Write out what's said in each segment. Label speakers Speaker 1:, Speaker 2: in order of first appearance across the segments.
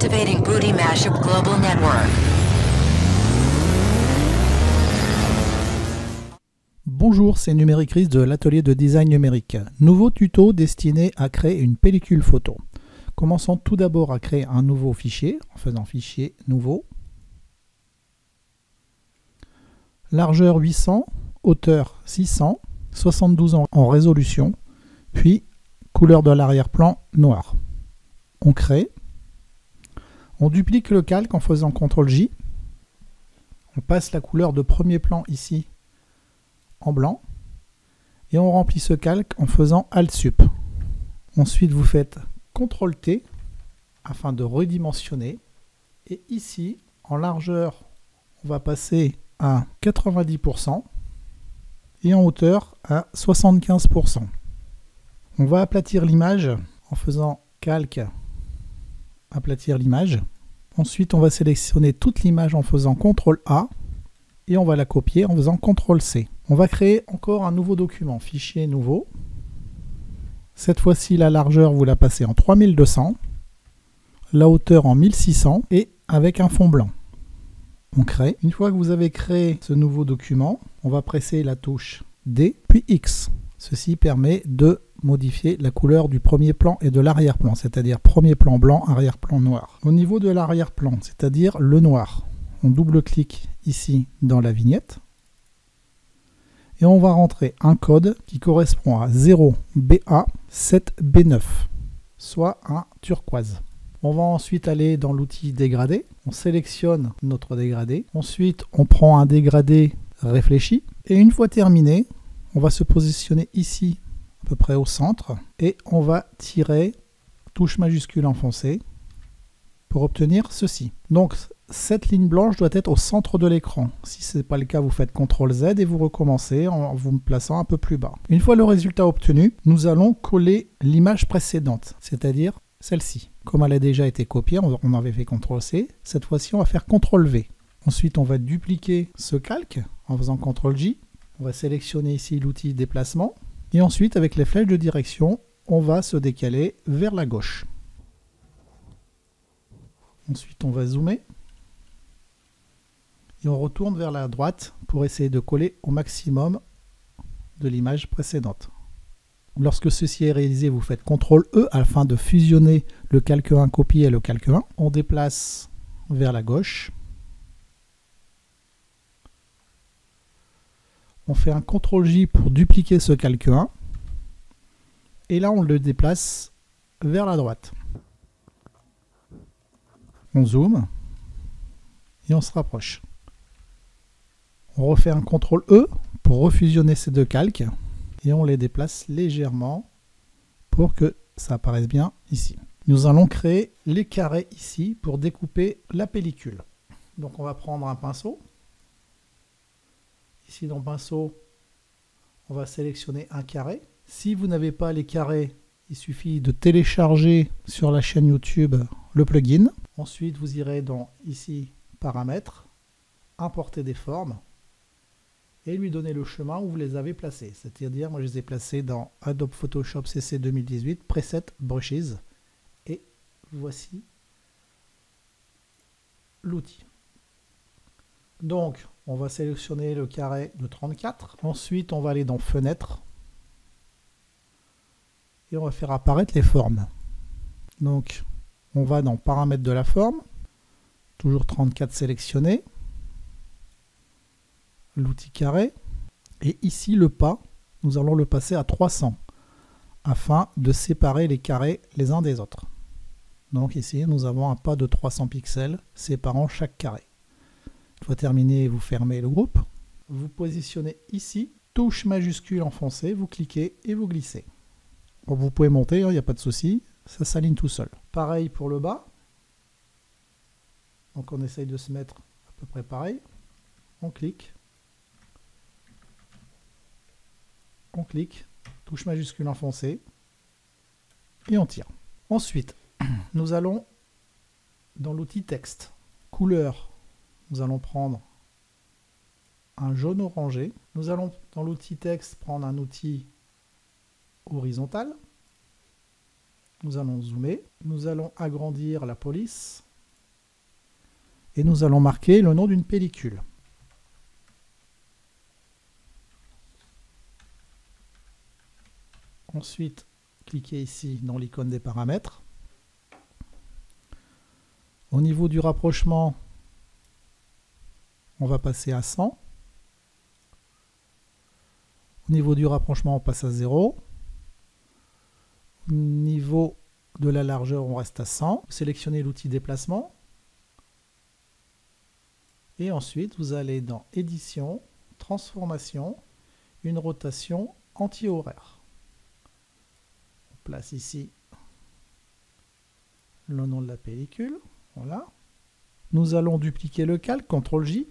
Speaker 1: Activating Booty Mashup Global Network.
Speaker 2: Bonjour, c'est Numéricris de l'atelier de design numérique. Nouveau tuto destiné à créer une pellicule photo. Commençons tout d'abord à créer un nouveau fichier en faisant fichier nouveau. Largeur 800, hauteur 600, 72 en résolution, puis couleur de l'arrière-plan noir. On crée. On duplique le calque en faisant CTRL-J. On passe la couleur de premier plan ici en blanc. Et on remplit ce calque en faisant Alt-Sup. Ensuite, vous faites CTRL-T afin de redimensionner. Et ici, en largeur, on va passer à 90% et en hauteur à 75%. On va aplatir l'image en faisant calque, aplatir l'image. Ensuite, on va sélectionner toute l'image en faisant CTRL-A et on va la copier en faisant CTRL-C. On va créer encore un nouveau document, fichier nouveau. Cette fois-ci, la largeur, vous la passez en 3200, la hauteur en 1600 et avec un fond blanc. On crée. Une fois que vous avez créé ce nouveau document, on va presser la touche D puis X. Ceci permet de modifier la couleur du premier plan et de l'arrière-plan, c'est-à-dire premier plan blanc, arrière-plan noir. Au niveau de l'arrière-plan, c'est-à-dire le noir, on double-clique ici dans la vignette et on va rentrer un code qui correspond à 0BA7B9, soit un turquoise. On va ensuite aller dans l'outil dégradé, on sélectionne notre dégradé, ensuite on prend un dégradé réfléchi et une fois terminé, on va se positionner ici à peu près au centre et on va tirer touche majuscule enfoncée pour obtenir ceci. Donc cette ligne blanche doit être au centre de l'écran. Si ce n'est pas le cas, vous faites CTRL-Z et vous recommencez en vous plaçant un peu plus bas. Une fois le résultat obtenu, nous allons coller l'image précédente, c'est-à-dire celle-ci. Comme elle a déjà été copiée, on avait fait CTRL-C, cette fois-ci on va faire CTRL-V. Ensuite on va dupliquer ce calque en faisant CTRL-J. On va sélectionner ici l'outil déplacement. Et ensuite avec les flèches de direction, on va se décaler vers la gauche. Ensuite on va zoomer. Et on retourne vers la droite pour essayer de coller au maximum de l'image précédente. Lorsque ceci est réalisé, vous faites CTRL-E afin de fusionner le calque 1 copié et le calque 1. On déplace vers la gauche. On fait un CTRL-J pour dupliquer ce calque 1. Et là, on le déplace vers la droite. On zoome et on se rapproche. On refait un CTRL-E pour refusionner ces deux calques. Et on les déplace légèrement pour que ça apparaisse bien ici. Nous allons créer les carrés ici pour découper la pellicule. Donc on va prendre un pinceau. Ici dans le pinceau, on va sélectionner un carré. Si vous n'avez pas les carrés, il suffit de télécharger sur la chaîne YouTube le plugin. Ensuite, vous irez dans ici paramètres, importer des formes. Et lui donner le chemin où vous les avez placés. C'est-à-dire, moi je les ai placés dans Adobe Photoshop CC 2018, Preset Brushes. Et voici l'outil. Donc, on va sélectionner le carré de 34. Ensuite, on va aller dans Fenêtre. Et on va faire apparaître les formes. Donc, on va dans Paramètres de la forme. Toujours 34 sélectionné. L'outil carré et ici le pas, nous allons le passer à 300 afin de séparer les carrés les uns des autres. Donc ici nous avons un pas de 300 pixels séparant chaque carré. Une fois terminé, vous fermez le groupe, vous positionnez ici, touche majuscule enfoncée, vous cliquez et vous glissez. Bon, vous pouvez monter, il n'y a pas de souci, ça s'aligne tout seul. Pareil pour le bas, donc on essaye de se mettre à peu près pareil, on clique. On clique, touche majuscule enfoncée, et on tire. Ensuite, nous allons dans l'outil texte. Couleur, nous allons prendre un jaune orangé. Nous allons dans l'outil texte prendre un outil horizontal. Nous allons zoomer. Nous allons agrandir la police et nous allons marquer le nom d'une pellicule. Ensuite, cliquez ici dans l'icône des paramètres. Au niveau du rapprochement, on va passer à 100. Au niveau du rapprochement, on passe à 0. Au niveau de la largeur, on reste à 100. Sélectionnez l'outil déplacement. Et ensuite, vous allez dans Édition, Transformation, une rotation anti-horaire. On place ici le nom de la pellicule. Voilà. Nous allons dupliquer le calque, CTRL-J.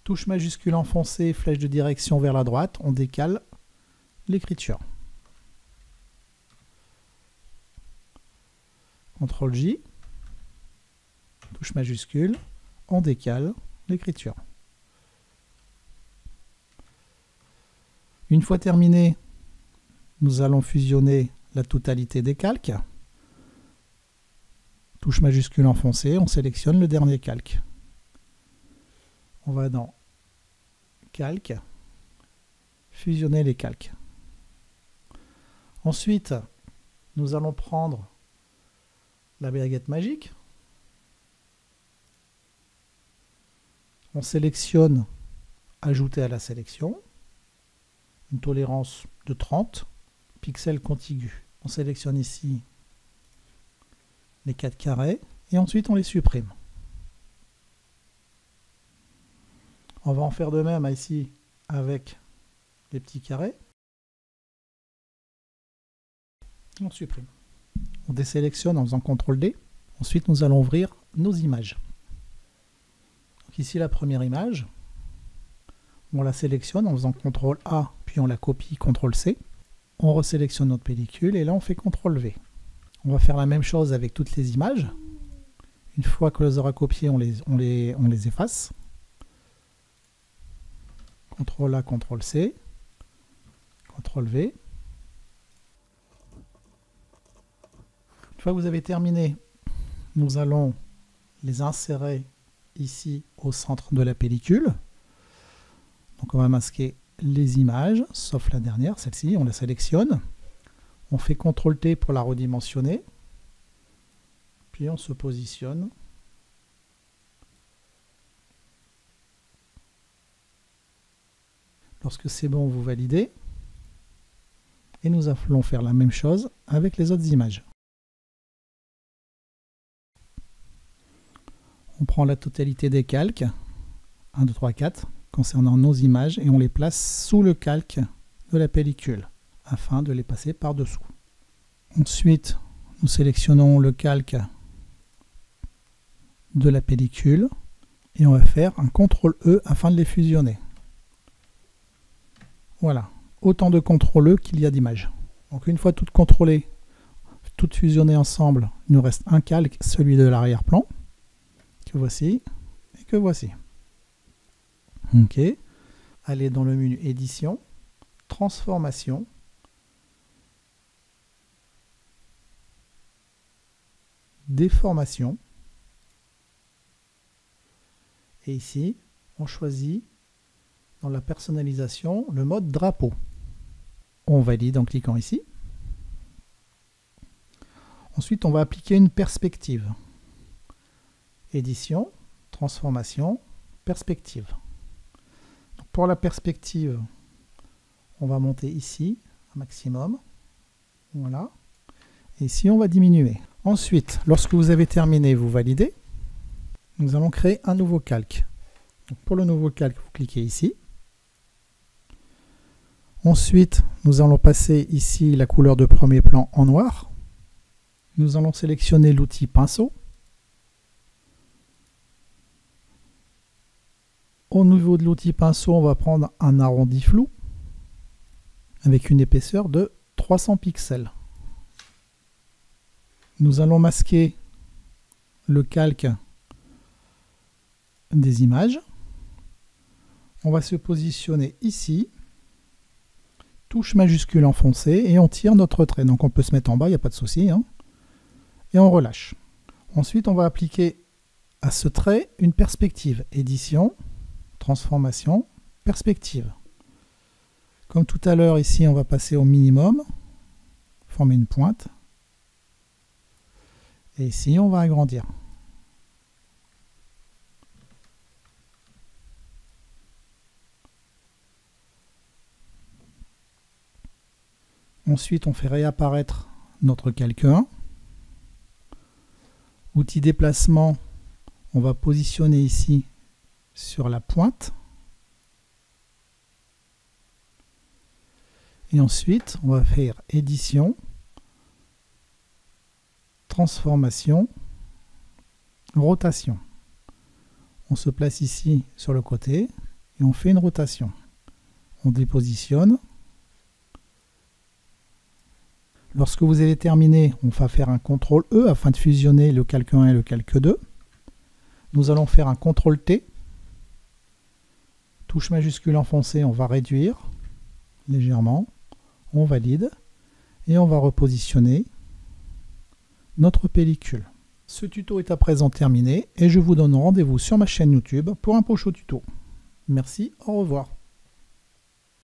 Speaker 2: Touche majuscule enfoncée, flèche de direction vers la droite, on décale l'écriture. CTRL-J. Touche majuscule, on décale l'écriture. Une fois terminé, nous allons fusionner la totalité des calques. Touche majuscule enfoncée, on sélectionne le dernier calque. On va dans Calque, fusionner les calques. Ensuite, nous allons prendre la baguette magique. On sélectionne Ajouter à la sélection, une tolérance de 30 pixels contigus. On sélectionne ici les 4 carrés et ensuite on les supprime. On va en faire de même ici avec les petits carrés. On supprime. On désélectionne en faisant CTRL-D. Ensuite, nous allons ouvrir nos images. Donc ici, la première image. On la sélectionne en faisant CTRL-A, puis on la copie, CTRL-C. On resélectionne notre pellicule et là, on fait CTRL-V. On va faire la même chose avec toutes les images. Une fois que les aura copiées, on les efface. CTRL-A, CTRL-C, CTRL-V. Une fois que vous avez terminé, nous allons les insérer ici au centre de la pellicule. Donc on va masquer les images, sauf la dernière, celle-ci, on la sélectionne. On fait CTRL-T pour la redimensionner. Puis on se positionne. Lorsque c'est bon, vous validez. Et nous allons faire la même chose avec les autres images. On prend la totalité des calques, 1, 2, 3, 4, concernant nos images, et on les place sous le calque de la pellicule, afin de les passer par-dessous. Ensuite, nous sélectionnons le calque de la pellicule, et on va faire un CTRL-E afin de les fusionner. Voilà, autant de CTRL-E qu'il y a d'images. Donc une fois toutes contrôlées, toutes fusionnées ensemble, il nous reste un calque, celui de l'arrière-plan, que voici et que voici. Ok. Allez dans le menu Édition, Transformation, Déformation. Et ici, on choisit dans la personnalisation le mode drapeau. On valide en cliquant ici. Ensuite, on va appliquer une perspective. Édition, transformation, perspective. Donc pour la perspective, on va monter ici un maximum. Voilà. Et ici, on va diminuer. Ensuite, lorsque vous avez terminé, vous validez. Nous allons créer un nouveau calque. Donc pour le nouveau calque, vous cliquez ici. Ensuite, nous allons passer ici la couleur de premier plan en noir. Nous allons sélectionner l'outil pinceau. Au niveau de l'outil pinceau, on va prendre un arrondi flou avec une épaisseur de 300 pixels. Nous allons masquer le calque des images. On va se positionner ici, touche majuscule enfoncée, et on tire notre trait. Donc on peut se mettre en bas, il n'y a pas de souci, hein. Et on relâche. Ensuite, on va appliquer à ce trait une perspective. Édition, transformation, perspective. Comme tout à l'heure, ici, on va passer au minimum, former une pointe. Et ici, on va agrandir. Ensuite, on fait réapparaître notre calque 1. Outil déplacement, on va positionner ici sur la pointe. Et ensuite, on va faire édition, transformation, rotation. On se place ici sur le côté et on fait une rotation. On dépositionne. Lorsque vous avez terminé, on va faire un CTRL E afin de fusionner le calque 1 et le calque 2. Nous allons faire un CTRL T. Touche majuscule enfoncée, on va réduire légèrement. On valide et on va repositionner notre pellicule. Ce tuto est à présent terminé et je vous donne rendez-vous sur ma chaîne YouTube pour un prochain tuto. Merci, au revoir.